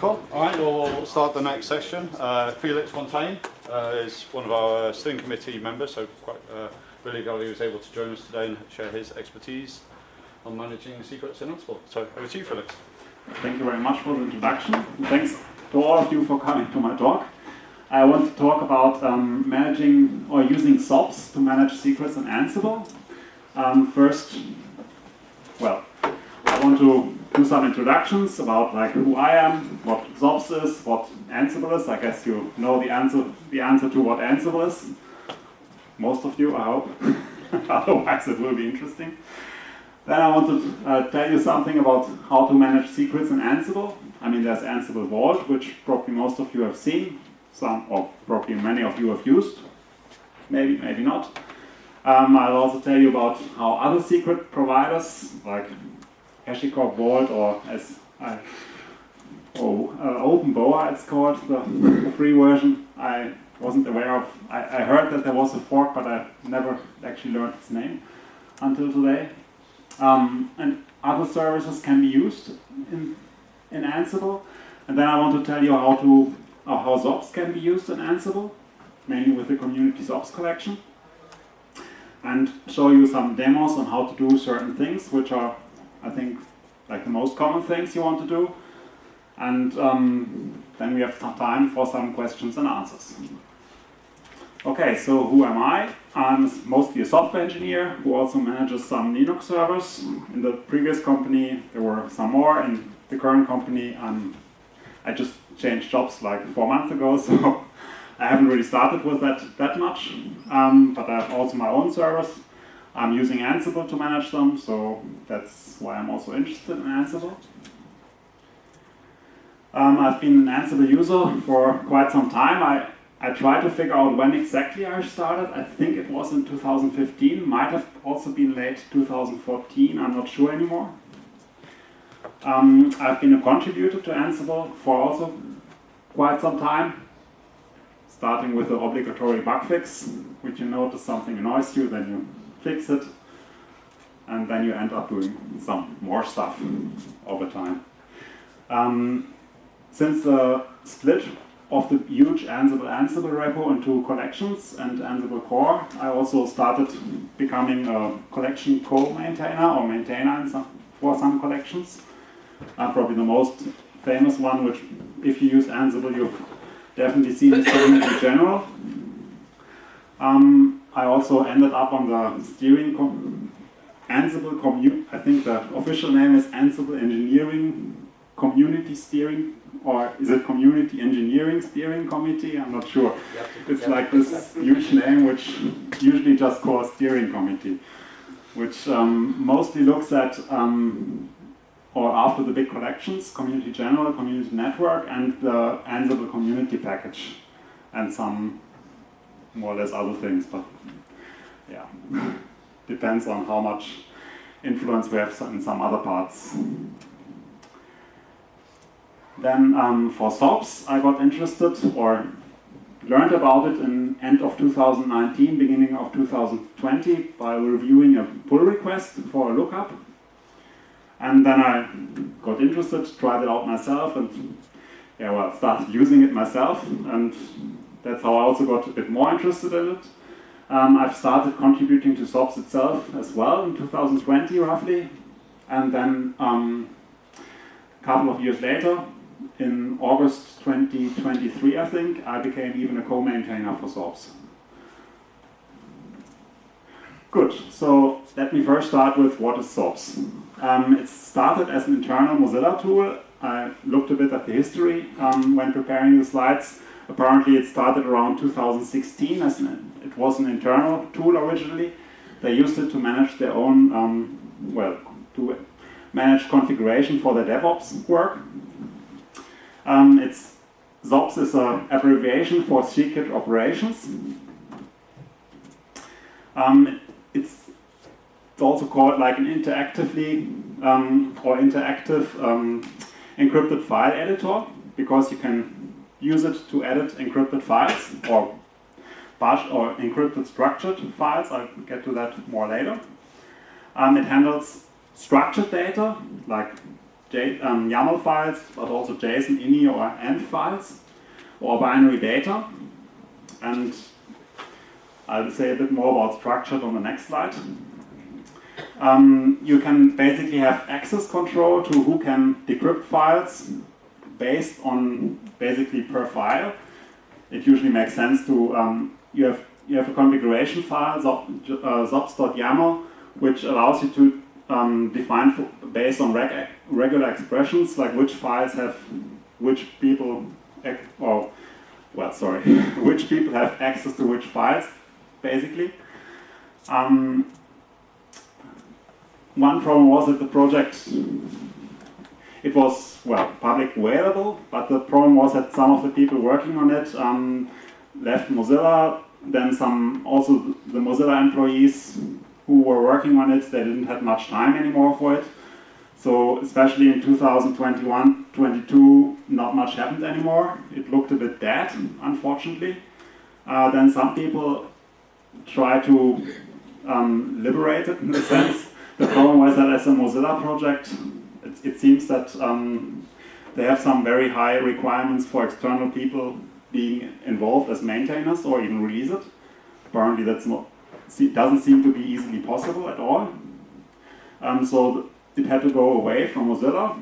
Cool. All right, we'll start the next session. Felix Fontein is one of our steering committee members, so quite really glad he was able to join us today and share his expertise on managing secrets in Ansible. So over to you, Felix. Thank you very much for the introduction. And thanks to all of you for coming to my talk. I want to talk about managing or using SOPS to manage secrets in Ansible. First, well, I want to do some introductions about like who I am, what SOPS is, what Ansible is. I guess you know the answer to what Ansible is. Most of you, I hope. Otherwise, it will be interesting. Then I want to tell you something about how to manage secrets in Ansible. I mean, there's Ansible Vault, which probably most of you have seen. Some, or probably many of you have used. Maybe, maybe not. I'll also tell you about how other secret providers, like HashiCorp Vault, or as OpenBoa it's called, the free version. I wasn't aware of. I heard that there was a fork, but I never actually learned its name until today. And other services can be used in Ansible. And then I want to tell you how SOPS can be used in Ansible, mainly with the community.sops collection, and show you some demos on how to do certain things, which are, I think, like the most common things you want to do. And then we have time for some questions and answers. Okay, so who am I? I'm mostly a software engineer who also manages some Linux servers. In the previous company, there were some more. In the current company, I just changed jobs like 4 months ago, so I haven't really started with that much. But I have also my own servers. I'm using Ansible to manage them, so that's why I'm also interested in Ansible. I've been an Ansible user for quite some time. I tried to figure out when exactly I started. I think it was in 2015, might have also been late 2014, I'm not sure anymore. I've been a contributor to Ansible for also quite some time, starting with the obligatory bug fix, which you notice something annoys you, then you fix it, and then you end up doing some more stuff over time. Since the split of the huge Ansible repo into collections and Ansible core, I also started becoming a collection co-maintainer or maintainer for some collections. Probably the most famous one, which if you use Ansible, you've definitely seen this thing in general. I also ended up on the steering Ansible community. I think the official name is Ansible Engineering Community Steering, or is it Community Engineering Steering Committee? I'm not sure. It's like this huge name, which usually just calls Steering Committee, which mostly looks at or after the big collections, Community General, Community Network, and the Ansible Community Package, and some more or less other things, but yeah, depends on how much influence we have in some other parts. Then for SOPS, I got interested or learned about it in end of 2019, beginning of 2020 by reviewing a pull request for a lookup. And then I got interested, tried it out myself, and started using it myself. And that's how I also got a bit more interested in it. I've started contributing to SOPS itself as well in 2020 roughly. And then a couple of years later, in August 2023 I think, I became even a co-maintainer for SOPS. Good, so let me first start with what is SOPS. It started as an internal Mozilla tool. I looked a bit at the history when preparing the slides. Apparently it started around 2016 it was an internal tool originally. They used it to manage their own, to manage configuration for their DevOps work. SOPS is an abbreviation for secret operations. It's also called like an interactive encrypted file editor, because you can use it to edit encrypted files or encrypted structured files. I'll get to that more later. It handles structured data like YAML files, but also JSON, INI, or END files, or binary data. And I'll say a bit more about structured on the next slide. You can basically have access control to who can decrypt files based on basically per file. It usually makes sense to, you have a configuration file, sops.yaml, which allows you to define based on regular expressions, like which files have which people, which people have access to which files, basically. One problem was that the project, it was, well, public available, but the problem was that some of the people working on it left Mozilla. Then also the Mozilla employees who were working on it, they didn't have much time anymore for it. So especially in 2021-22, not much happened anymore. It looked a bit dead, unfortunately. Then some people try to liberate it in a sense. The problem was that as a Mozilla project, it seems that they have some very high requirements for external people being involved as maintainers or even release it. Apparently that's not, doesn't seem to be easily possible at all. So it had to go away from Mozilla.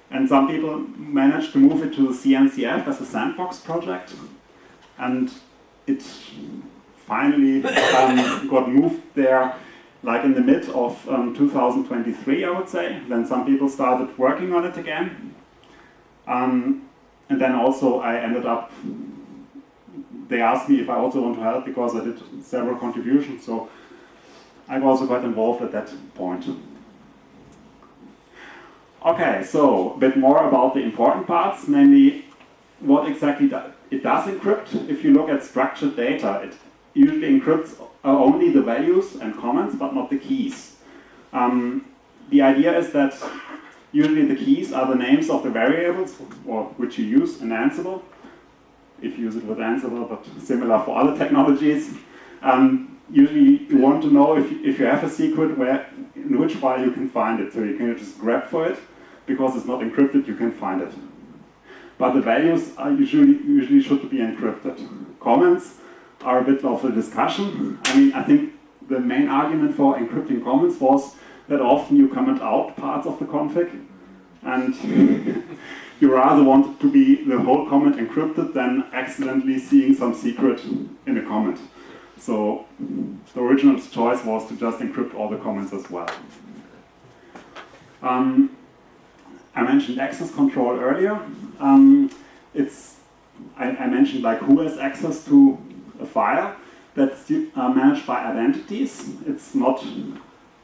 And some people managed to move it to the CNCF as a sandbox project. And it finally got moved there like in the mid of 2023, I would say. Then some people started working on it again. And then also I ended up, they asked me if I also want to help because I did several contributions. So I also got involved at that point. Okay, so a bit more about the important parts, namely what exactly it does encrypt. If you look at structured data, it usually encrypts only the values and comments, but not the keys. The idea is that usually the keys are the names of the variables or which you use in Ansible, if you use it with Ansible, but similar for other technologies. Usually you want to know if you have a secret in which file you can find it, so you can just grab for it. Because it's not encrypted, you can find it. But the values are usually should be encrypted. Comments are a bit of a discussion. I mean, I think the main argument for encrypting comments was that often you comment out parts of the config, and you rather want it to be the whole comment encrypted than accidentally seeing some secret in a comment. So the original choice was to just encrypt all the comments as well. I mentioned access control earlier. I mentioned like who has access to a file that's managed by identities. It's not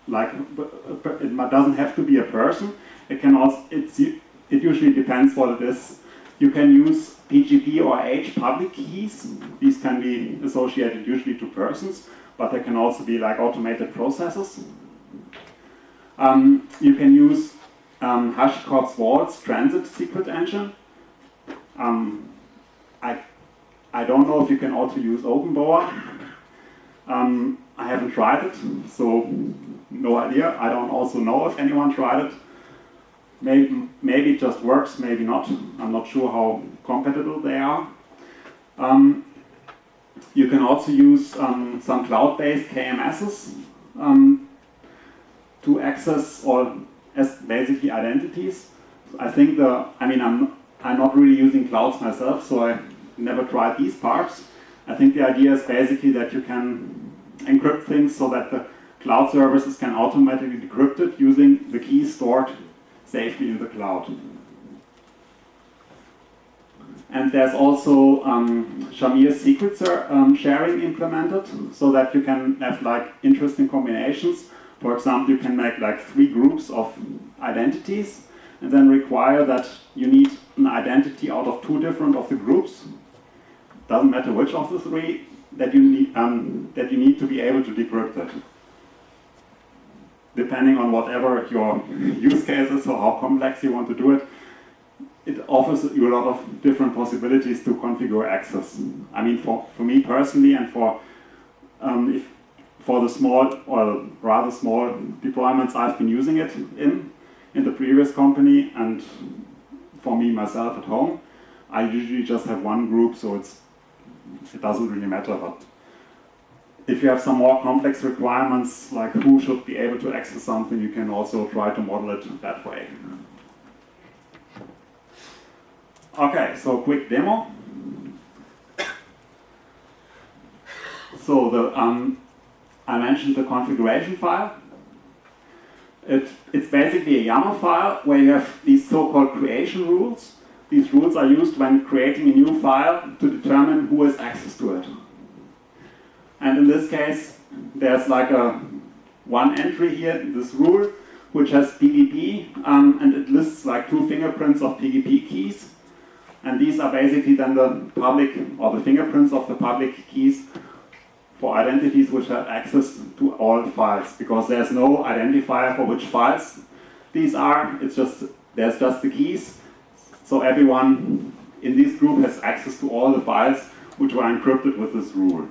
like it doesn't have to be a person. It can also it usually depends what it is. You can use PGP or H public keys. These can be associated usually to persons, but they can also be like automated processes. You can use HashiCorp Vault's transit secret engine. I don't know if you can also use OpenBOA. I haven't tried it, so no idea. I don't also know if anyone tried it. Maybe it just works, maybe not. I'm not sure how compatible they are. You can also use some cloud-based KMSs to access or as basically identities. I think I'm not really using clouds myself, so I never tried these parts. I think the idea is basically that you can encrypt things so that the cloud services can automatically decrypt it using the keys stored safely in the cloud. And there's also Shamir's secret sharing implemented so that you can have like interesting combinations. For example, you can make like 3 groups of identities and then require that you need an identity out of 2 different of the groups. Doesn't matter which of the 3 that you need to be able to decrypt it. Depending on whatever your use case is or how complex you want to do it, it offers you a lot of different possibilities to configure access. I mean, for me personally, and for the small or rather small deployments I've been using it in in the previous company, and for me, myself at home, I usually just have one group, so it doesn't really matter. But if you have some more complex requirements, like who should be able to access something, you can also try to model it that way. Okay, so quick demo. So I mentioned the configuration file. It's basically a YAML file where you have these so-called creation rules. These rules are used when creating a new file to determine who has access to it. And in this case, there's like one entry here, this rule, which has PGP, and it lists like 2 fingerprints of PGP keys. And these are basically then the public, or the fingerprints of the public keys for identities which have access to all files, because there's no identifier for which files these are. There's just the keys. So everyone in this group has access to all the files which were encrypted with this rule.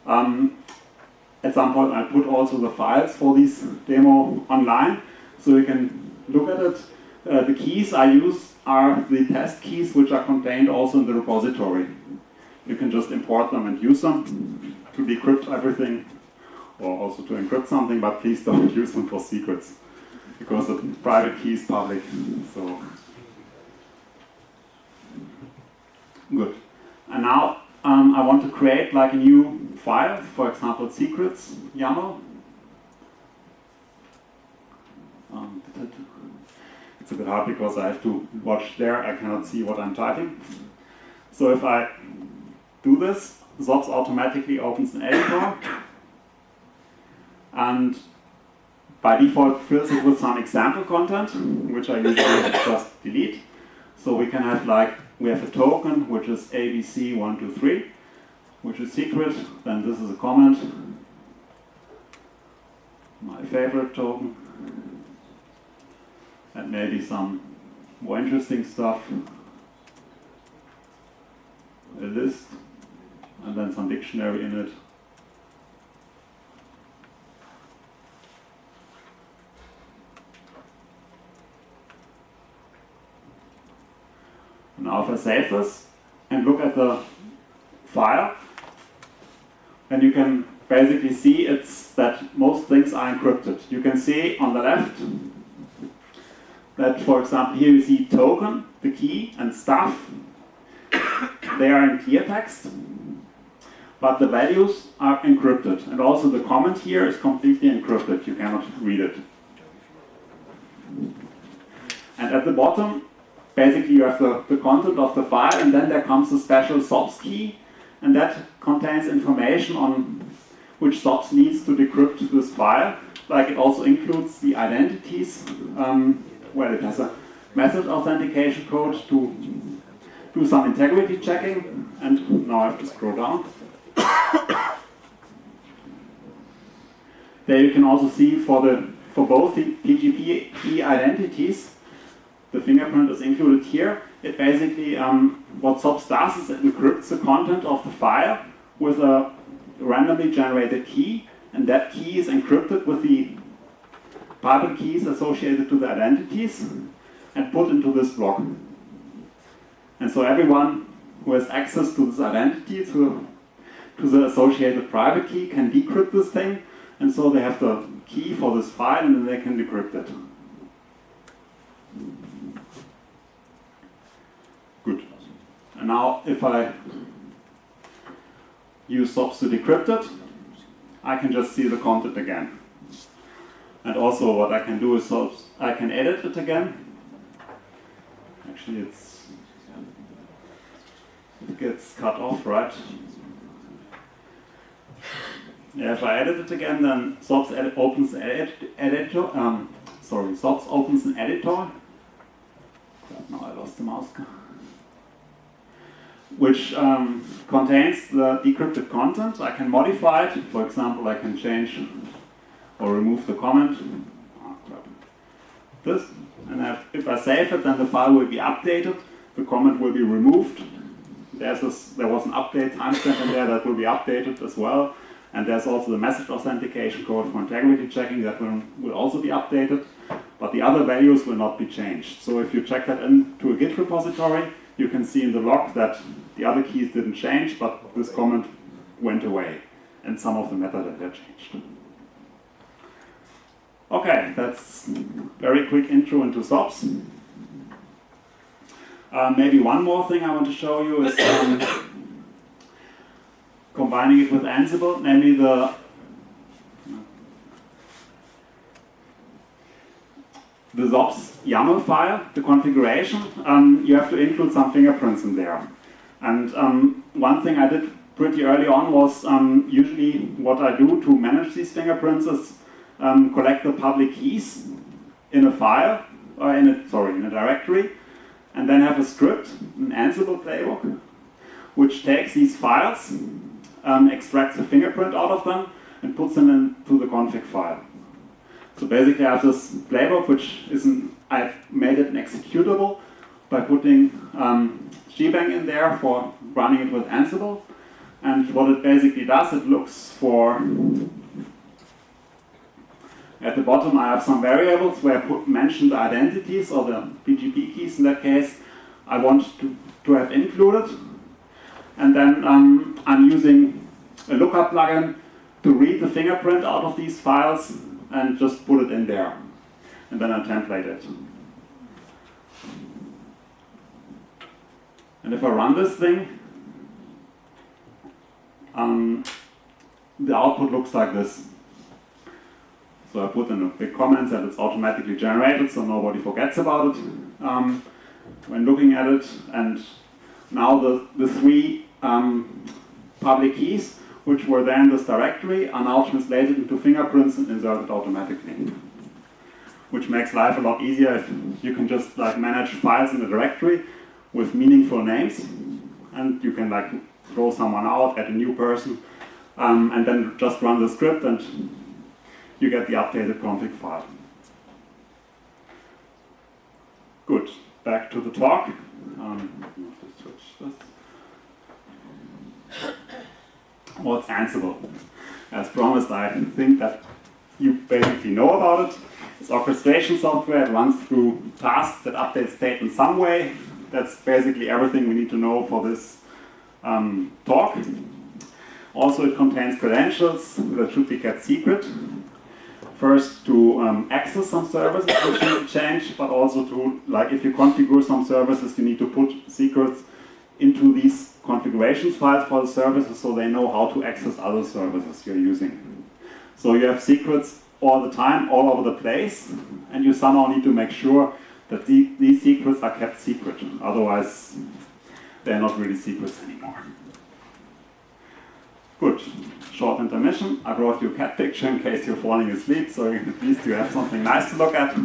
At some point I'll put also the files for this demo online, so you can look at it. The keys I use are the test keys, which are contained also in the repository. You can just import them and use them to decrypt everything, or also to encrypt something, but please don't use them for secrets, because the private key is public. So good. And now I want to create like a new file, for example, secrets YAML. It's a bit hard because I have to watch there, I cannot see what I'm typing. So if I do this, SOPS automatically opens an editor, and by default fills it with some example content, which I usually just delete. So we can have we have a token, which is ABC123, which is secret, then this is a comment, my favorite token, and maybe some more interesting stuff, a list, and then some dictionary in it. Now if I save this and look at the file, then you can basically see that most things are encrypted. You can see on the left that, for example, here you see token, the key, and stuff. They are in clear text, but the values are encrypted. And also the comment here is completely encrypted. You cannot read it. And at the bottom, basically you have the content of the file, and then there comes a special SOPS key, and that contains information on which SOPS needs to decrypt this file. Like, it also includes the identities, where it has a method authentication code to do some integrity checking. And now I have to scroll down. There you can also see for both the PGP key identities, the fingerprint is included here. It basically, what SOPS does is it encrypts the content of the file with a randomly generated key, and that key is encrypted with the private keys associated to the identities and put into this block. And so everyone who has access to this identity, to the associated private key, can decrypt this thing, and so they have the key for this file, and then they can decrypt it. Good. And now if I use SOPS to decrypt it, I can just see the content again. And also what I can do is I can edit it again. Actually it gets cut off, right? Yeah, if I edit it again, then SOPS opens an editor. SOPS opens an editor. Now I lost the mouse. Which contains the decrypted content. I can modify it. For example, I can change or remove the comment. This. And if I save it, then the file will be updated. The comment will be removed. There was an update timestamp in there that will be updated as well. And there's also the message authentication code for integrity checking that will also be updated. but the other values will not be changed. So if you check that into a Git repository, you can see in the log that the other keys didn't change, but this comment went away, and some of the metadata changed. Okay, that's very quick intro into SOPs. Maybe one more thing I want to show you is combining it with Ansible, namely the SOPS YAML file, the configuration. You have to include some fingerprints in there. And one thing I did pretty early on was usually what I do to manage these fingerprints is collect the public keys in a file, or in a directory, and then have a script, an Ansible playbook, which takes these files, extracts the fingerprint out of them, and puts them into the config file. So basically I have this playbook, which I've made it an executable by putting Gbang in there for running it with Ansible. And what it basically does, it looks for, at the bottom I have some variables where I mention the identities, or the PGP keys in that case, I want to have included. And then I'm using a lookup plugin to read the fingerprint out of these files and just put it in there. And then I template it. And if I run this thing, the output looks like this. So I put in a big comment that it's automatically generated, so nobody forgets about it when looking at it. And now the three public keys, which were there in this directory, are now translated into fingerprints and inserted automatically. Which makes life a lot easier if you can just manage files in a directory with meaningful names, and you can throw someone out, add a new person, and then just run the script and you get the updated config file. Good, back to the talk. What's Ansible? As promised, I think that you basically know about it. It's orchestration software. It runs through tasks that update state in some way. That's basically everything we need to know for this talk. Also, it contains credentials that should be kept secret. First, to access some services which you need to change, but also to, if you configure some services, you need to put secrets into these configurations files for the services so they know how to access other services you're using. So you have secrets all the time, all over the place, and you somehow need to make sure that these secrets are kept secret. Otherwise, they're not really secrets anymore. Good. Short intermission. I brought you a cat picture in case you're falling asleep, so at least you have something nice to look at.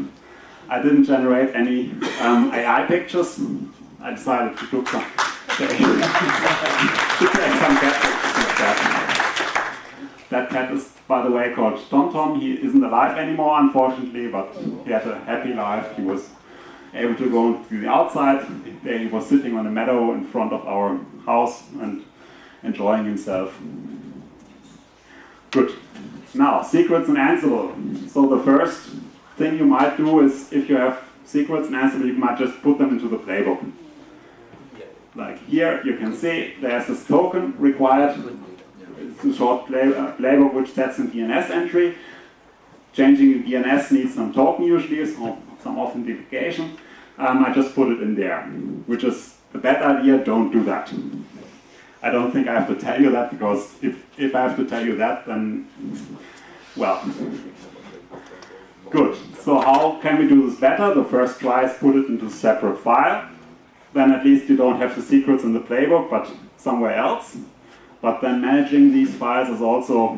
I didn't generate any AI pictures. I decided to take some cat pictures instead. That cat is, by the way, called TomTom. He isn't alive anymore, unfortunately, but he had a happy life. He was able to go to the outside. He was sitting on a meadow in front of our house and enjoying himself. Good. Now, secrets in Ansible. So the first thing you might do is, if you have secrets in Ansible, you might just put them into the playbook. Like here, you can see there's this token required. It's a short playbook which sets an DNS entry. Changing the DNS needs some token usually, so some authentication. I just put it in there, which is a bad idea. Don't do that. I don't think I have to tell you that, because if I have to tell you that, then, well, good. So how can we do this better? The first try is put it into a separate file. Then at least you don't have the secrets in the playbook, but somewhere else. But then managing these files is also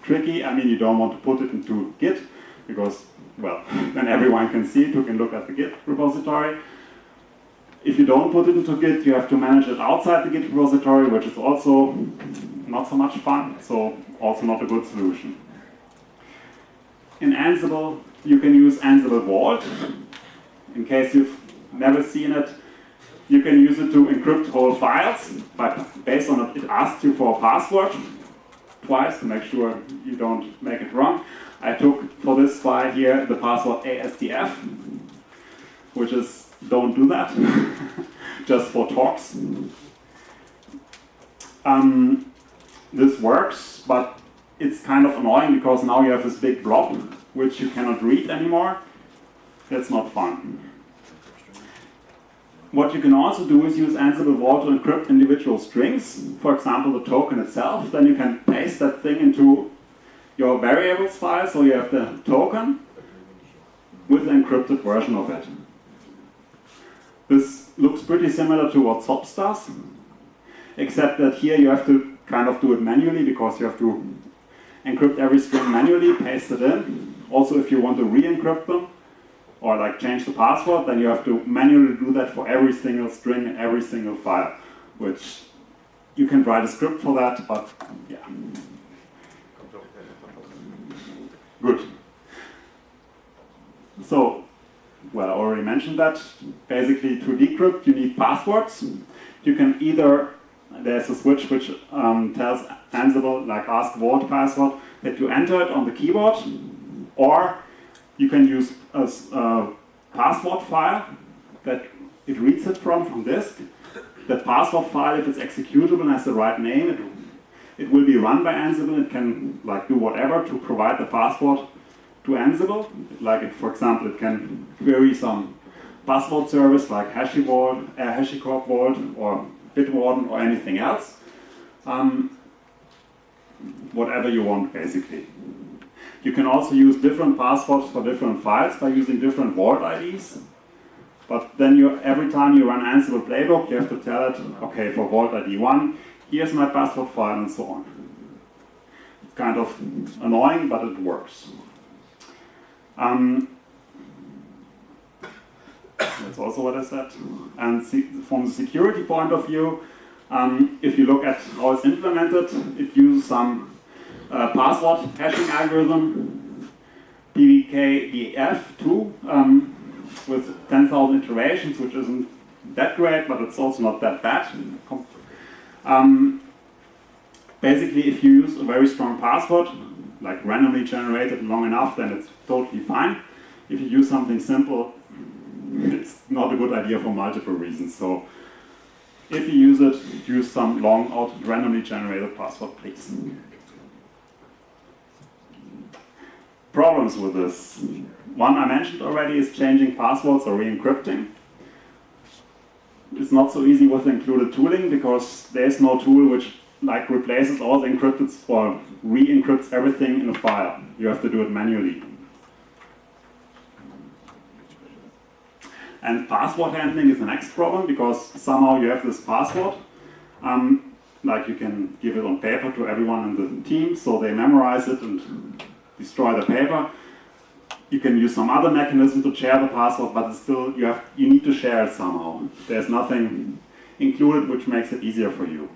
tricky. I mean, you don't want to put it into Git, because, well, then everyone can see it who can look at the Git repository. If you don't put it into Git, you have to manage it outside the Git repository, which is also not so much fun, so also not a good solution. In Ansible, you can use Ansible Vault. In case you've never seen it, you can use it to encrypt whole files. But based on it, it asks you for a password twice to make sure you don't make it wrong. I took for this file here the password ASDF, which is don't do that, just for talks. This works, but it's kind of annoying because now you have this big blob which you cannot read anymore. That's not fun. What you can also do is use Ansible Vault to encrypt individual strings, for example the token itself. Then you can paste that thing into your variables file, so you have the token with the encrypted version of it. This looks pretty similar to what SOPS does, except that here you have to kind of do it manually because you have to encrypt every string manually, paste it in. Also, if you want to re-encrypt them or like change the password, then you have to manually do that for every single string and every single file, which you can write a script for that, but yeah. Good. So, well, I already mentioned that. Basically, to decrypt, you need passwords. You can either, there's a switch which tells Ansible, like ask Vault password, that you enter it on the keyboard, or you can use a password file that it reads it from disk. The password file, if it's executable and has the right name, it will be run by Ansible. It can like do whatever to provide the password to Ansible. Like, for example, it can query some password service like HashiCorp Vault or BitWarden or anything else. Whatever you want, basically. You can also use different passwords for different files by using different Vault IDs. But then every time you run Ansible Playbook, you have to tell it, okay, for Vault ID 1, here's my password file, and so on. It's kind of annoying, but it works. That's also what I said. And from the security point of view, if you look at how it's implemented, it uses some password hashing algorithm, PVKDF2, with 10,000 iterations, which isn't that great, but it's also not that bad. Basically, if you use a very strong password, like randomly generated long enough, then it's totally fine. If you use something simple, it's not a good idea for multiple reasons. So if you use it, use some long randomly generated password, please. Problems with this. One I mentioned already is changing passwords or re-encrypting. It's not so easy with the included tooling because there's no tool which like replaces all the encrypted or re-encrypts everything in a file. You have to do it manually. And password handling is the next problem because somehow you have this password. Like you can give it on paper to everyone in the team so they memorize it and destroy the paper. You can use some other mechanism to share the password, but still you need to share it somehow. There's nothing included which makes it easier for you.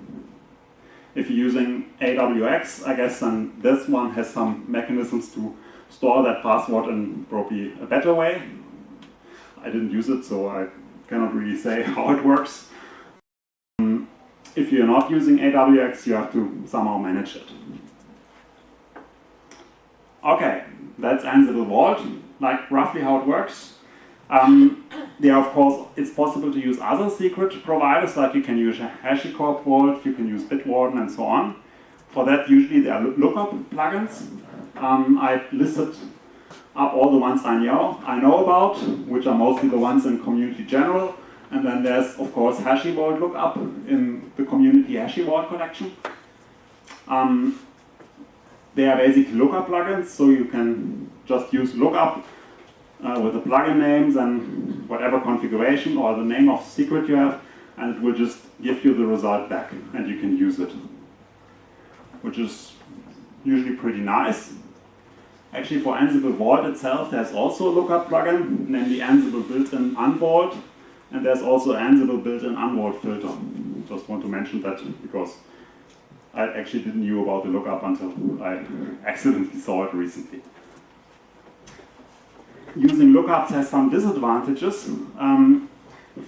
If you're using AWX, I guess then this one has some mechanisms to store that password in probably a better way. I didn't use it, so I cannot really say how it works. If you're not using AWX, you have to somehow manage it. Okay, that's Ansible Vault, like roughly how it works. There, of course, it's possible to use other secret providers, like you can use HashiCorp Vault, you can use BitWarden, and so on. For that, usually there are lookup plugins. I listed up all the ones I know about, which are mostly the ones in community general. And then there's, of course, HashiVault lookup in the community HashiVault collection. They are basically lookup plugins, so you can just use lookup with the plugin names and whatever configuration or the name of the secret you have, and it will just give you the result back, and you can use it, which is usually pretty nice. Actually, for Ansible Vault itself, there's also a lookup plugin, namely Ansible built-in unvault, and there's also Ansible built-in unvault filter. Just want to mention that because I actually didn't know about the lookup until I accidentally saw it recently. Using lookups has some disadvantages.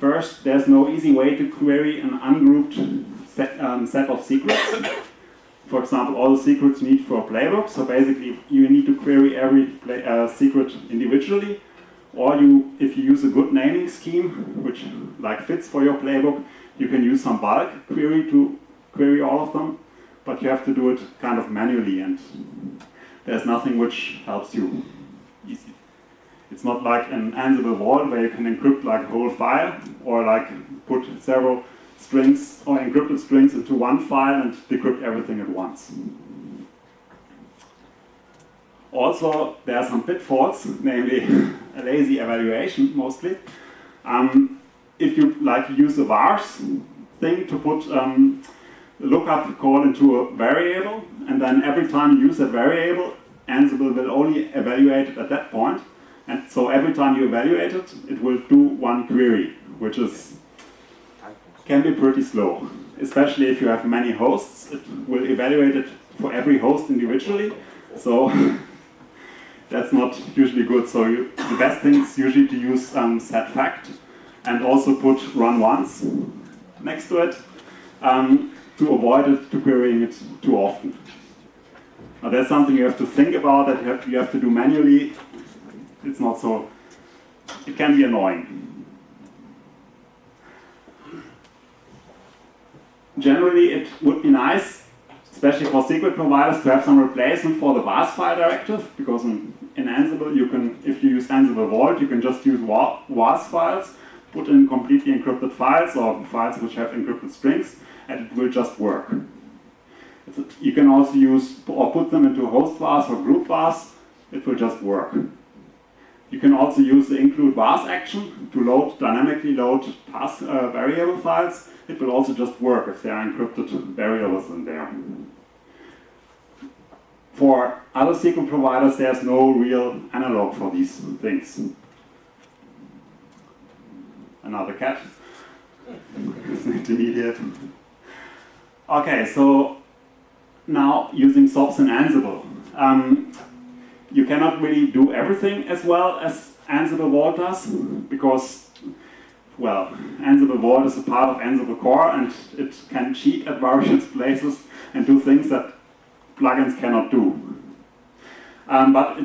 First, there's no easy way to query an ungrouped set of secrets. for example, all the secrets you need for a playbook. So basically, you need to query every secret individually. Or if you use a good naming scheme, which like fits for your playbook, you can use some bulk query to query all of them. But you have to do it kind of manually, and there's nothing which helps you easy. It's not like an Ansible Vault where you can encrypt like a whole file, or like put several strings or encrypted strings into one file and decrypt everything at once. Also, there are some pitfalls, namely a lazy evaluation mostly. If you like use a vars thing to put lookup call into a variable, and then every time you use that variable, Ansible will only evaluate it at that point. And so every time you evaluate it, it will do one query, which can be pretty slow. Especially if you have many hosts, it will evaluate it for every host individually. So that's not usually good. So the best thing is usually to use set fact and also put run once next to it to avoid it to querying it too often. Now that's something you have to think about, that you have to do manually. It's not so, it can be annoying. Generally, it would be nice, especially for secret providers, to have some replacement for the vars file directive, because in Ansible, you can, if you use Ansible Vault, you can just use vars files, put in completely encrypted files or files which have encrypted strings, and it will just work. You can also use or put them into host vars or group vars, it will just work. You can also use the include vars action to dynamically load variable files. It will also just work if there are encrypted variables in there. For other secret providers, there's no real analog for these things. Another cat. Intermediate. Okay, so now using SOPs in Ansible. You cannot really do everything as well as Ansible Vault does, because, well, Ansible Vault is a part of Ansible Core, and it can cheat at various places and do things that plugins cannot do. But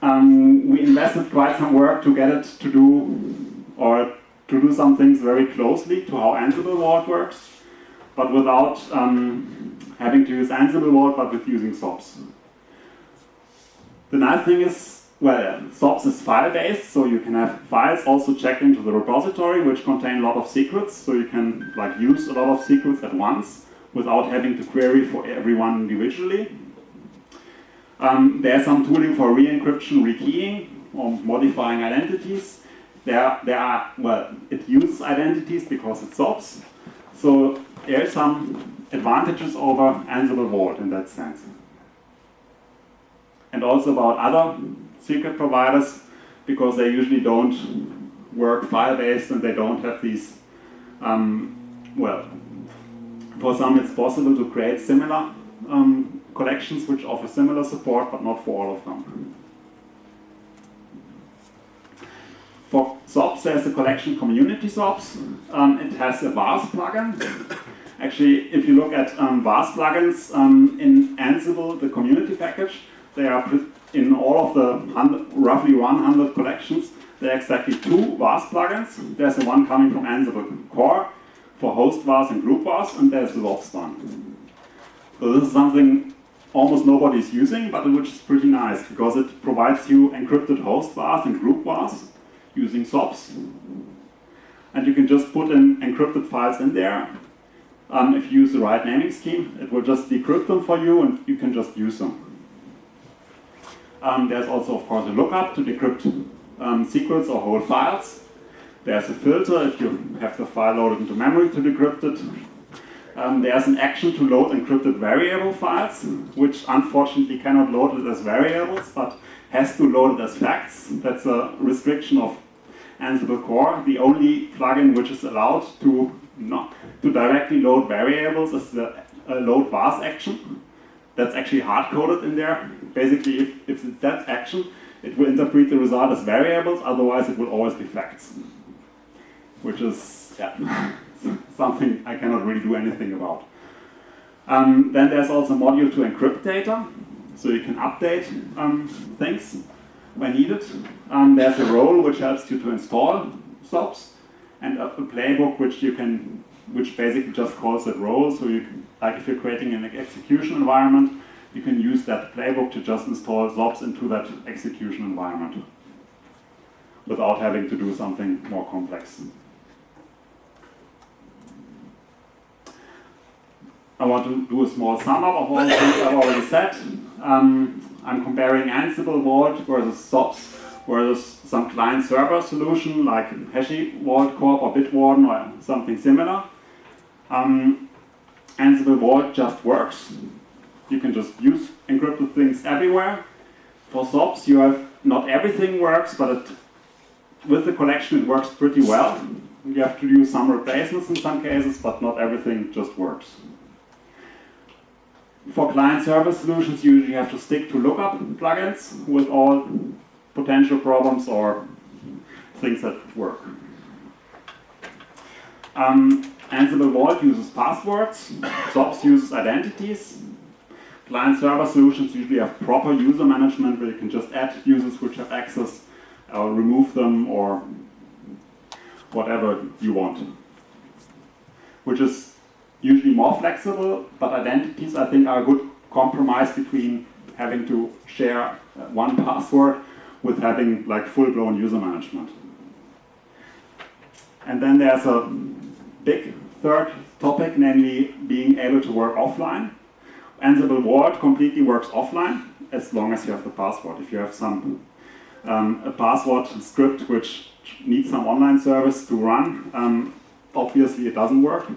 we invested quite some work to get it to do some things very closely to how Ansible Vault works, but without having to use Ansible Vault, but with using SOPs. The nice thing is, well, SOPs is file-based, so you can have files also checked into the repository, which contain a lot of secrets, so you can like use a lot of secrets at once without having to query for everyone individually. There's some tooling for re-encryption, rekeying, or modifying identities. There are, well, it uses identities because it's SOPs, so there are some advantages over Ansible Vault in that sense. And also about other secret providers, because they usually don't work file-based and they don't have these, well, for some it's possible to create similar collections which offer similar support, but not for all of them. For SOPs, there's a collection community.sops. It has a vars plugin. Actually, if you look at vars plugins in Ansible, the community package, they are in all of the roughly 100 collections. There are exactly 2 vars plugins. There's the one coming from Ansible Core for host vars and group vars, and there's the SOPs one. So this is something almost nobody is using, but which is pretty nice because it provides you encrypted host vars and group vars using SOPs. And you can just put in encrypted files in there. If you use the right naming scheme, it will just decrypt them for you and you can just use them. There's also, of course, a lookup to decrypt secrets or whole files. There's a filter if you have the file loaded into memory to decrypt it. There's an action to load encrypted variable files, which unfortunately cannot load it as variables, but has to load it as facts. That's a restriction of Ansible Core. The only plugin which is allowed to directly load variables is the load vars action. That's actually hard-coded in there. Basically, if it's that action, it will interpret the result as variables, otherwise it will always be facts. Which is something I cannot really do anything about. Then there's also a module to encrypt data, so you can update things when needed. There's a role which helps you to install SOPs, and a playbook which basically just calls that role. So you can, like if you're creating an execution environment, you can use that playbook to just install SOPs into that execution environment without having to do something more complex. I want to do a small sum up of all the things I've already said. I'm comparing Ansible Vault versus SOPS versus some client-server solution like HashiCorp or BitWarden or something similar. Ansible Vault just works. You can just use encrypted things everywhere. For SOPS, you have not everything works, but with the collection it works pretty well. You have to do some replacements in some cases, but not everything just works. For client-server solutions, you usually have to stick to lookup plugins with all potential problems or things that work. Ansible Vault uses passwords, SOPS uses identities. Client-server solutions usually have proper user management where you can just add users which have access or remove them or whatever you want. Which is usually more flexible, but identities I think are a good compromise between having to share one password with having like full-blown user management. And then there's a big third topic, namely being able to work offline. Ansible Vault completely works offline as long as you have the password. If you have some a password script which needs some online service to run, obviously it doesn't work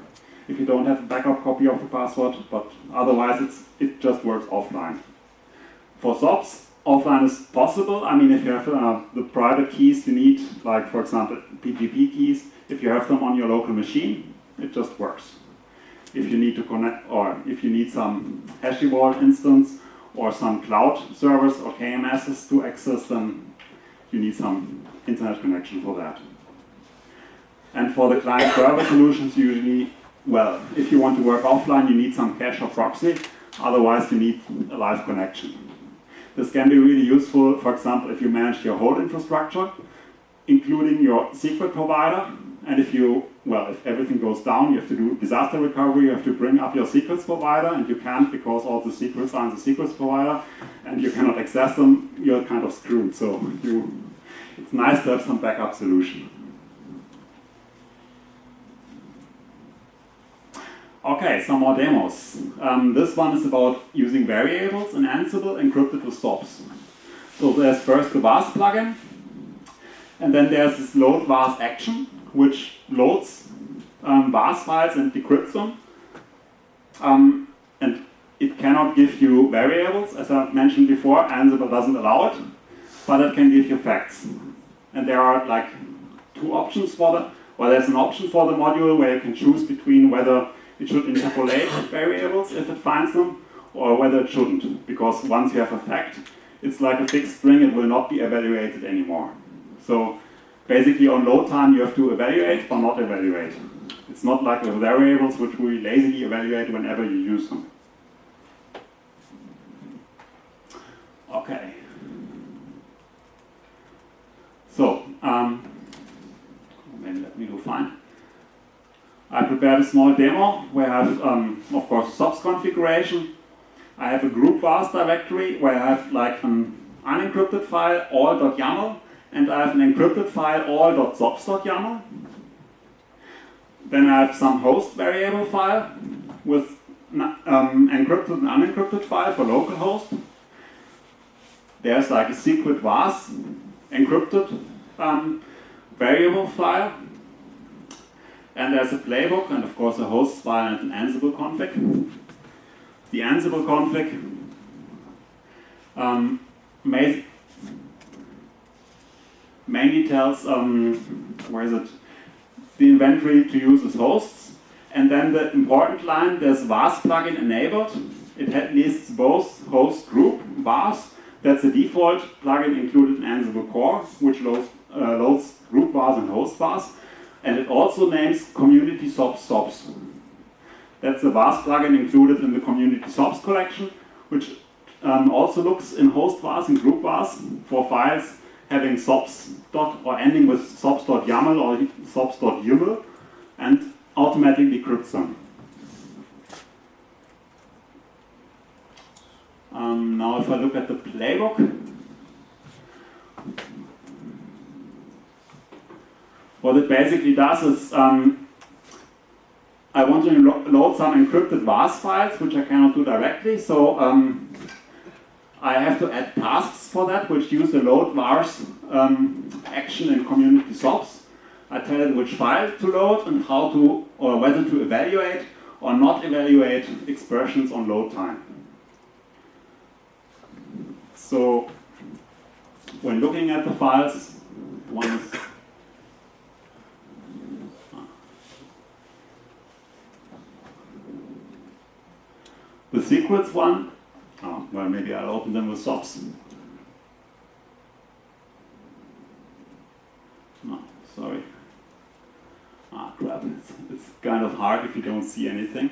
if you don't have a backup copy of the password, but otherwise it just works offline. For SOPs, offline is possible. I mean, if you have the private keys you need, like for example PGP keys, if you have them on your local machine, it just works. If you need to connect, or if you need some HashiVault instance or some cloud servers or KMSs to access them, you need some internet connection for that. And for the client server solutions, usually, well, if you want to work offline, you need some cache or proxy. Otherwise, you need a live connection. This can be really useful, for example, if you manage your whole infrastructure, including your secret provider. And if everything goes down, you have to do disaster recovery, you have to bring up your secrets provider, and you can't because all the secrets are in the secrets provider, and you cannot access them, you're kind of screwed. So it's nice to have some backup solution. Okay, some more demos. This one is about using variables in Ansible encrypted with SOPs. So there's first the vars plugin, and then there's this load vars action, which loads vars files and decrypts them. And it cannot give you variables, as I mentioned before. Ansible doesn't allow it, but it can give you facts. And there are like two options for there's an option for the module where you can choose between whether it should interpolate variables if it finds them, or whether it shouldn't. Because once you have a fact, it's like a fixed string, it will not be evaluated anymore. So basically on load time you have to evaluate or not evaluate. It's not like with variables which we lazily evaluate whenever you use them. Okay. So, maybe let me go find. I prepared a small demo where I have, of course, SOPS configuration. I have a group vars directory where I have like an unencrypted file, all.yaml, and I have an encrypted file, all.sops.yaml. Then I have some host variable file with encrypted and unencrypted file for localhost. There's like a secret vars encrypted variable file. And there's a playbook, and of course a host file and an Ansible config. The Ansible config mainly tells, the inventory to use as hosts. And then the important line, there's vars plugin enabled. It lists both host group vars. That's the default plugin included in Ansible Core, which loads group vars and host vars. And it also names community.sops. That's the VAS plugin included in the community.sops collection, which also looks in host VAS and group VAS for files having sops or ending with sops.yaml or sops.yaml and automatically decrypts them. Now if I look at the playbook, what it basically does is I want to load some encrypted VAS files, which I cannot do directly, so I have to add tasks for that, which use the load vars action in community.sops. I tell it which file to load and how to, or whether to evaluate or not evaluate expressions on load time. So when looking at the files, one is the secrets one. Oh, well, maybe I'll open them with SOPs. No, sorry. Ah, crap. It's kind of hard if you don't see anything.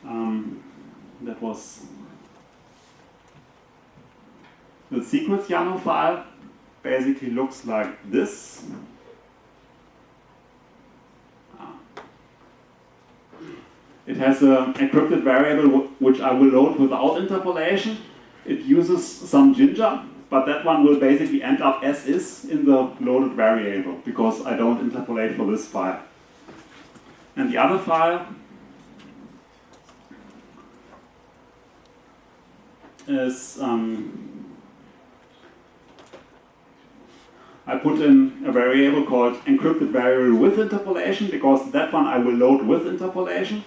That was the secrets YAML file. Basically looks like this. It has an encrypted variable which I will load without interpolation. It uses some Ginger, but that one will basically end up as is in the loaded variable because I don't interpolate for this file. And the other file is I put in a variable called encrypted variable with interpolation because that one I will load with interpolation.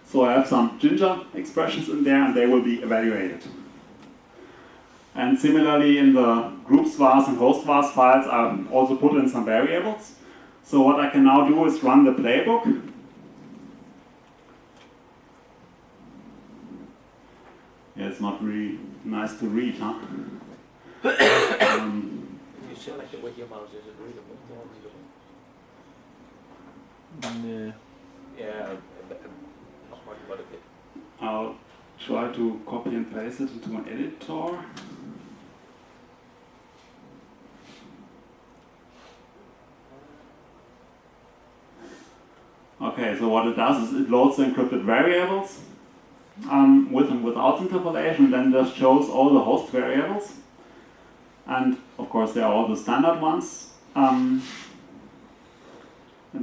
So I have some Ginger expressions in there and they will be evaluated. And similarly in the groups VAS and host VAS files I also put in some variables. So what I can now do is run the playbook. Yeah, it's not really nice to read, huh? You select it with your mouse, is it readable or unreadable? Yeah, not much about it. I'll try to copy and paste it into an editor. Okay, so what it does is it loads the encrypted variables with and without interpolation, and then just shows all the host variables. And of course, they are all the standard ones. And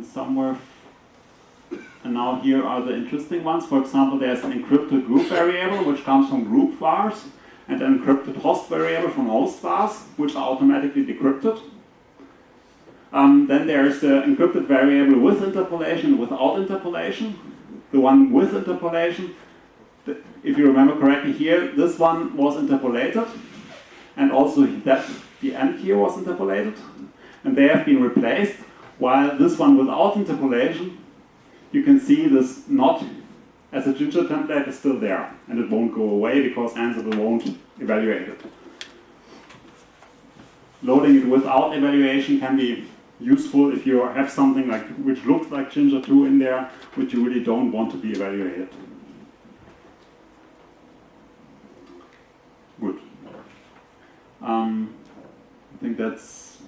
somewhere, and now here are the interesting ones. For example, there's an encrypted group variable, which comes from group vars, and an encrypted host variable from host vars, which are automatically decrypted. Then there's the encrypted variable with interpolation, without interpolation. The one with interpolation, if you remember correctly here, this one was interpolated, and also that the end here was interpolated, and they have been replaced, while this one without interpolation, you can see this not as a Ginger template is still there, and it won't go away because Ansible won't evaluate it. Loading it without evaluation can be useful if you have something like which looks like Ginger 2 in there, which you really don't want to be evaluated. Good. I think that's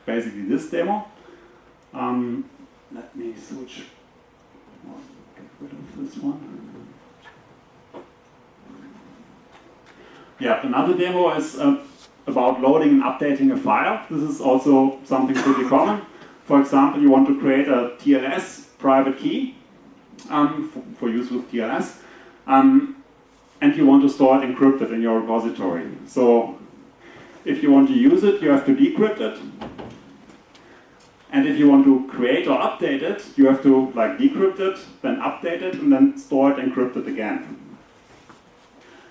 basically this demo. Let me switch. Get rid of this one. Yeah, another demo is about loading and updating a file. This is also something pretty common. For example, you want to create a TLS private key for use with TLS, and you want to store it encrypted in your repository. So if you want to use it, you have to decrypt it. And if you want to create or update it, you have to like decrypt it, then update it, and then store it encrypted again.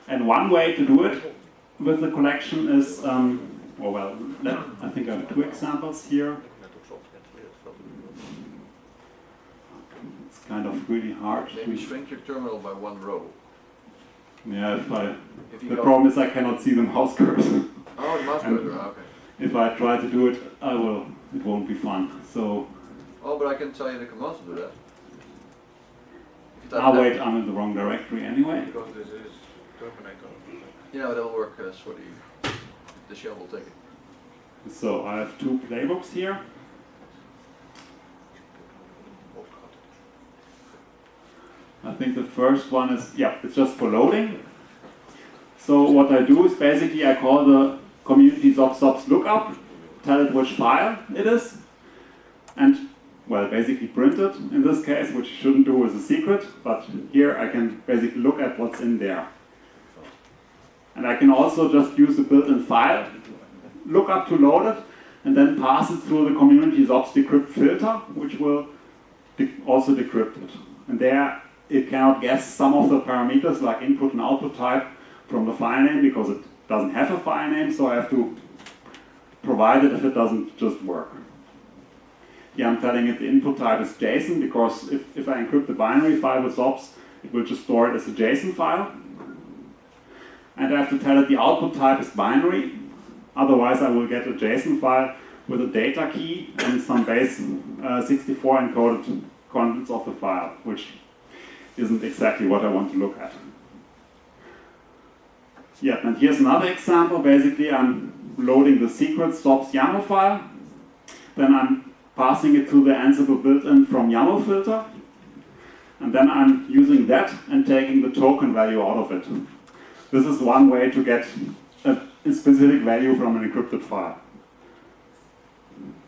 And one way to do it with the collection is, I think I have two examples here. It's kind of really hard. Maybe shrink your terminal by one row. Yeah, the problem is I cannot see the mouse cursor. Oh, the mouse cursor, okay. If I try to do it, it won't be fun. So. Oh, but I can tell you the commands to do that. If you Ah, wait, I'm in the wrong directory anyway. Because this is Terminator. Yeah, that'll work as for the shell will take it. So I have two playbooks here. I think the first one is, yeah, it's just for loading. So what I do is basically I call the community.sops lookup, tell it which file it is, and well, basically print it in this case, which you shouldn't do as a secret, but here I can basically look at what's in there. And I can also just use the built-in file lookup to load it, and then pass it through the community.sops decrypt filter, which will also decrypt it. And there it cannot guess some of the parameters like input and output type from the file name because it doesn't have a file name, so I have to provide it if it doesn't just work. Here I'm telling it the input type is JSON because if I encrypt the binary file with SOPS, it will just store it as a JSON file. And I have to tell it the output type is binary, otherwise I will get a JSON file with a data key and some base 64 encoded contents of the file, which isn't exactly what I want to look at. Yeah, and here's another example. Basically, I'm loading the secret SOPS YAML file. Then I'm passing it to the Ansible built-in from YAML filter. And then I'm using that and taking the token value out of it. This is one way to get a specific value from an encrypted file.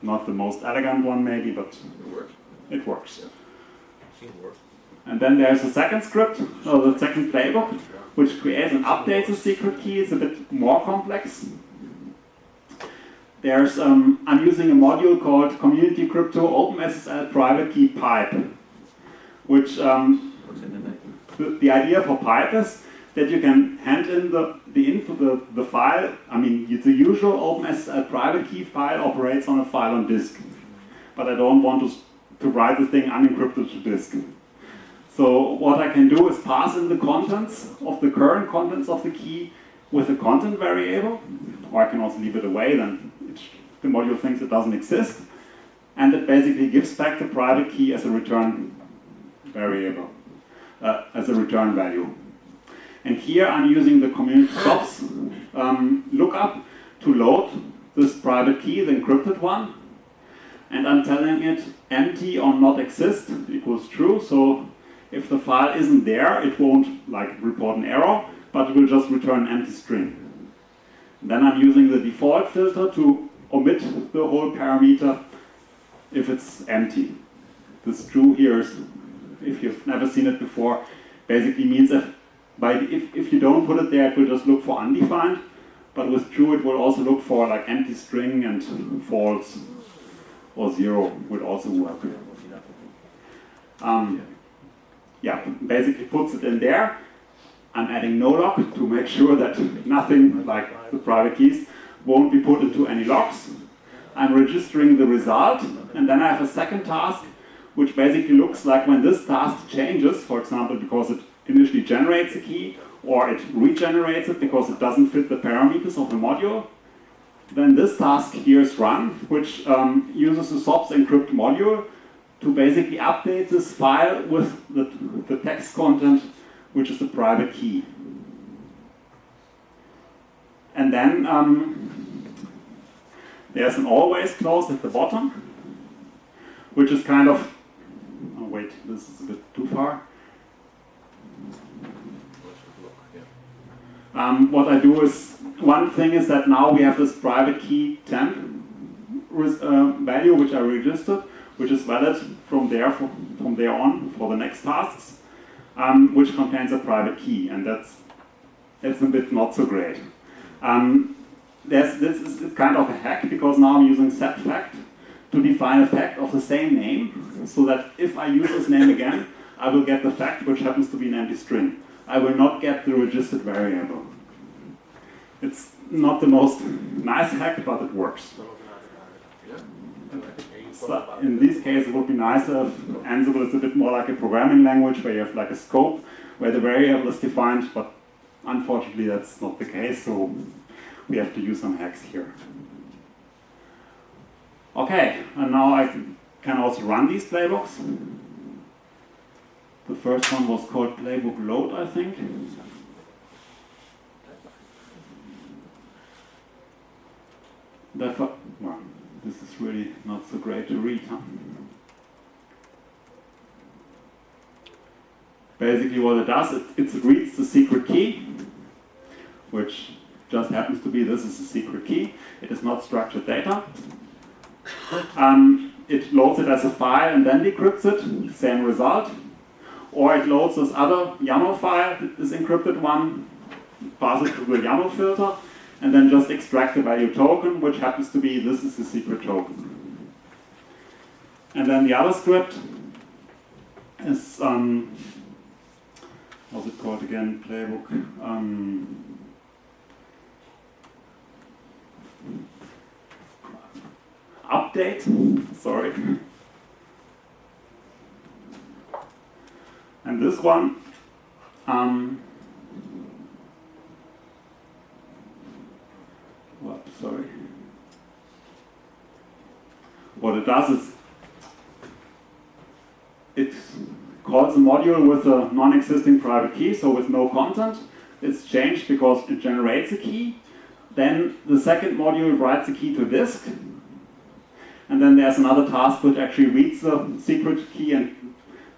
Not the most elegant one maybe, but It works. it works. Seems work. And then there's a second script, or the second playbook, which creates and updates the secret key. It's a bit more complex. There's, I'm using a module called Community Crypto OpenSSL Private Key Pipe, which What's in the name? the idea for pipe is that you can hand in the file. I mean, the usual OpenSSL private key file operates on a file on disk, but I don't want to write the thing unencrypted to disk. So what I can do is pass in the contents of the current contents of the key with a content variable, or I can also leave it away, then the module thinks it doesn't exist, and it basically gives back the private key as a return variable, as a return value. And here I'm using the community.sops lookup to load this private key, the encrypted one, and I'm telling it empty or not exist equals true. So if the file isn't there, it won't report an error, but it will just return an empty string. And then I'm using the default filter to omit the whole parameter if it's empty. This true here is, if you've never seen it before, basically means if you don't put it there, it will just look for undefined, but with true it will also look for empty string, and false or 0 would also work. Yeah, basically puts it in there. I'm adding no lock to make sure that nothing like the private keys won't be put into any locks. I'm registering the result, and then I have a second task which basically looks like when this task changes, for example, because it initially generates a key, or it regenerates it because it doesn't fit the parameters of the module, then this task here is run, which uses the SOPS encrypt module to basically update this file with the text content, which is the private key. And then there's an always clause at the bottom, which is kind of, oh wait, this is a bit too far. What I do is, one thing is that now we have this private key temp value which I registered, which is valid from there on for the next tasks, which contains a private key, and that's a bit not so great. This is kind of a hack, because now I'm using setFact to define a fact of the same name, so that if I use this name again, I will get the fact, which happens to be an empty string. I will not get the registered variable. It's not the most nice hack, but it works. So in this case, it would be nicer if Ansible is a bit more like a programming language, where you have a scope where the variable is defined, but unfortunately that's not the case, so we have to use some hacks here. Okay, and now I can also run these playbooks. The first one was called playbook load, I think. Well, this is really not so great to read, huh? Basically what it does, it reads the secret key, which just happens to be this is a secret key. It is not structured data. It loads it as a file and then decrypts it, same result. Or it loads this other YAML file, this encrypted one, passes it through the YAML filter, and then just extract the value token, which happens to be this is the secret token. And then the other script is, what's it called again, playbook? Update, sorry. And this one, sorry. What it does is it calls a module with a non-existing private key, so with no content. It's changed because it generates a key. Then the second module writes the key to disk. And then there's another task which actually reads the secret key and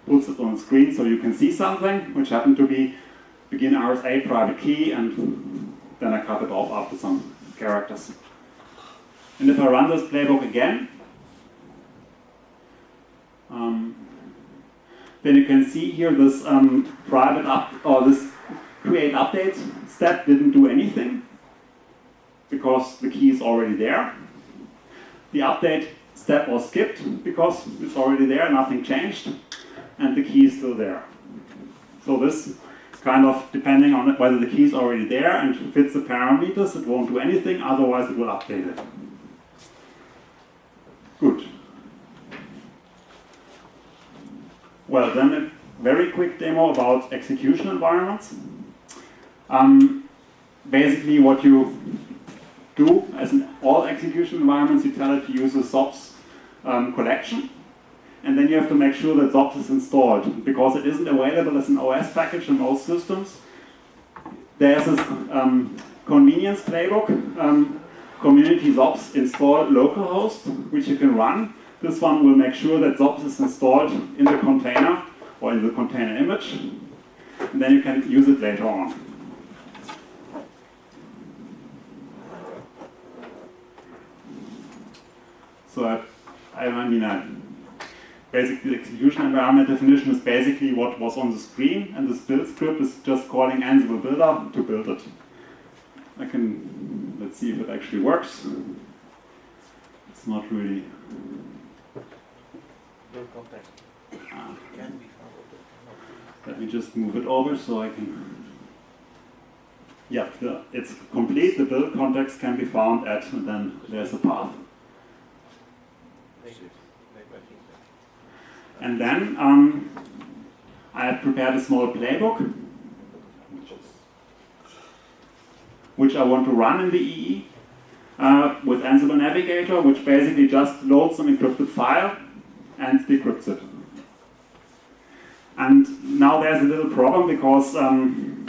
puts it on the screen so you can see something, which happened to be begin RSA private key, and then I cut it off after some characters. And if I run this playbook again, then you can see here this this create update step didn't do anything because the key is already there. The update step was skipped because it's already there, nothing changed, and the key is still there. So this kind of, depending on whether the key is already there and fits the parameters, it won't do anything, otherwise it will update it. Good. Well, then a very quick demo about execution environments. Basically what you do, as in all execution environments, you tell it to use a SOPS collection. And then you have to make sure that SOPS is installed. Because it isn't available as an OS package in most systems, there's this convenience playbook, community.sops install localhost, which you can run. This one will make sure that SOPS is installed in the container or in the container image. And then you can use it later on. So basically the execution environment definition is basically what was on the screen, and this build script is just calling Ansible builder to build it. Let's see if it actually works. It's not really. Build context can be found. Let me just move it over so I can. Yeah, it's complete. The build context can be found at, and then there's a path. And then I have prepared a small playbook, which I want to run in the EE with Ansible Navigator, which basically just loads an encrypted file and decrypts it. And now there's a little problem because I'm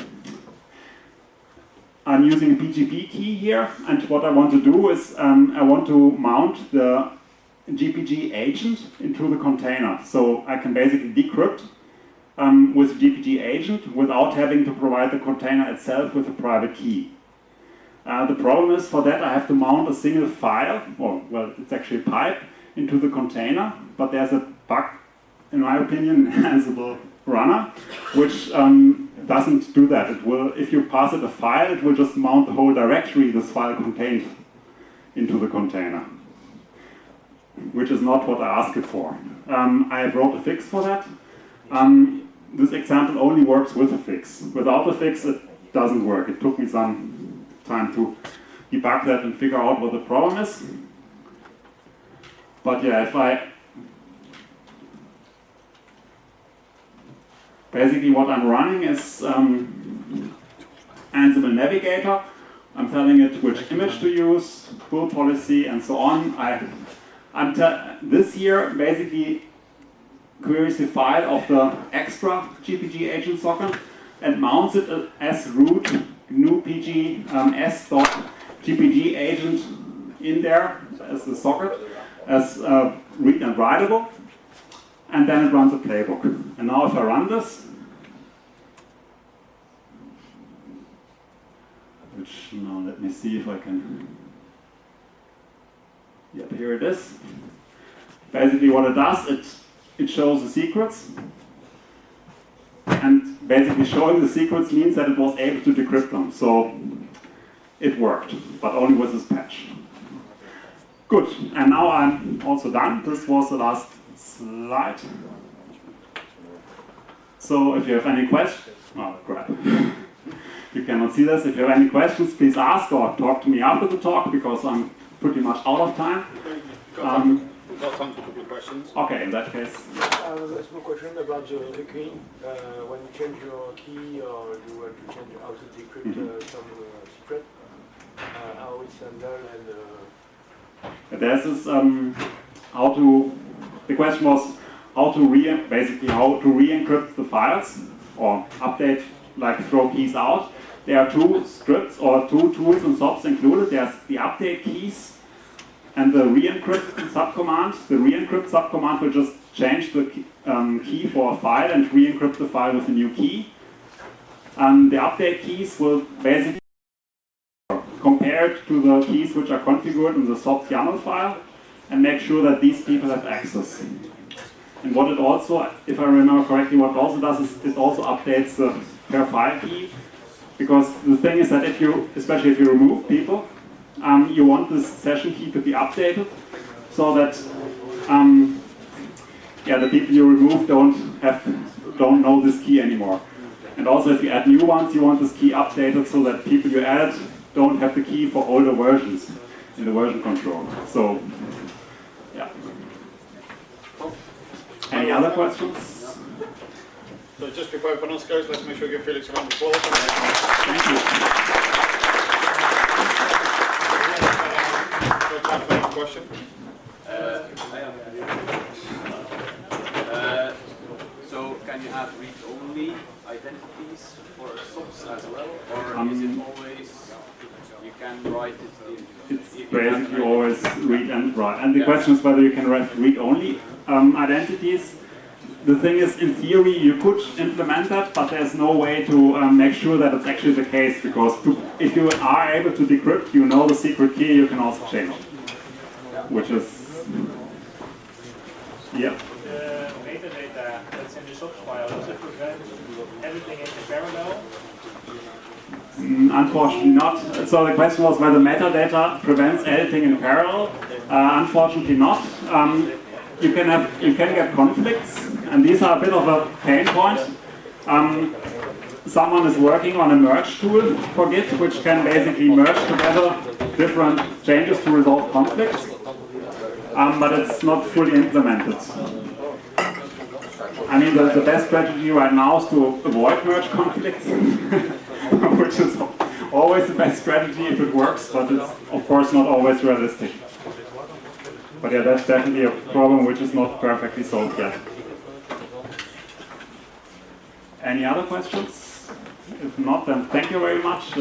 using a BGP key here, and what I want to do is I want to mount the GPG agent into the container. So I can basically decrypt with GPG agent without having to provide the container itself with a private key. The problem is for that I have to mount a single file, or well, it's actually a pipe, into the container, but there's a bug, in my opinion, in Ansible runner, which doesn't do that. It will, if you pass it a file, it will just mount the whole directory this file contained into the container, which is not what I asked it for. I wrote a fix for that. This example only works with a fix. Without a fix, it doesn't work. It took me some time to debug that and figure out what the problem is. But yeah, basically what I'm running is Ansible Navigator. I'm telling it which image to use, pull policy, and so on. This year, basically, queries the file of the extra GPG agent socket and mounts it as root GNU PG s.gpg agent in there as the socket, as read and writable, and then it runs a playbook. And now if I run this, which now let me see if I can, yep, here it is. Basically what it does, it shows the secrets, and basically showing the secrets means that it was able to decrypt them. So it worked, but only with this patch. Good, and now I'm also done. This was the last slide. So if you have any questions, oh crap. You cannot see this. If you have any questions, please ask or talk to me after the talk, because I'm pretty much out of time. We've got time for a couple of questions. Okay, in that case. I have a small question about the key. When you change your key or you want to change how to decrypt some secret, how it's handled and... This is how to. The question was how to re-encrypt the files or update, like throw keys out. There are two scripts or two tools in SOPS included. There's the update keys and the re-encrypt subcommand. The re-encrypt subcommand will just change the key for a file and re-encrypt the file with a new key. The update keys will basically compare it to the keys which are configured in the SOPS YAML file and make sure that these people have access. And what it also, if I remember correctly, what it also does is it also updates the per file key, because the thing is that if you, especially if you remove people, you want this session key to be updated so that the people you remove don't know this key anymore. And also if you add new ones, you want this key updated so that people you add don't have the key for older versions in the version control. So, yeah. Any other questions? So just before everyone else goes, let's make sure we give Felix a round of applause. Thank you. Time for any question? So can you have read-only identities for SOPS as well, or is it always you can write it in? It's basically always read and write. And the question is whether you can read only identities. The thing is, in theory, you could implement that, but there's no way to make sure that it's actually the case, because if you are able to decrypt, you know the secret key, you can also change it. Which is, yeah. The metadata that's in the SOPS file, does it prevent everything in parallel? Unfortunately not. So the question was whether metadata prevents editing in parallel. Unfortunately not. You can get conflicts, and these are a bit of a pain point. Someone is working on a merge tool for Git, which can basically merge together different changes to resolve conflicts, but it's not fully implemented. I mean, the best strategy right now is to avoid merge conflicts, which is always the best strategy if it works, but it's of course not always realistic. But yeah, that's definitely a problem which is not perfectly solved yet. Any other questions? If not, then thank you very much.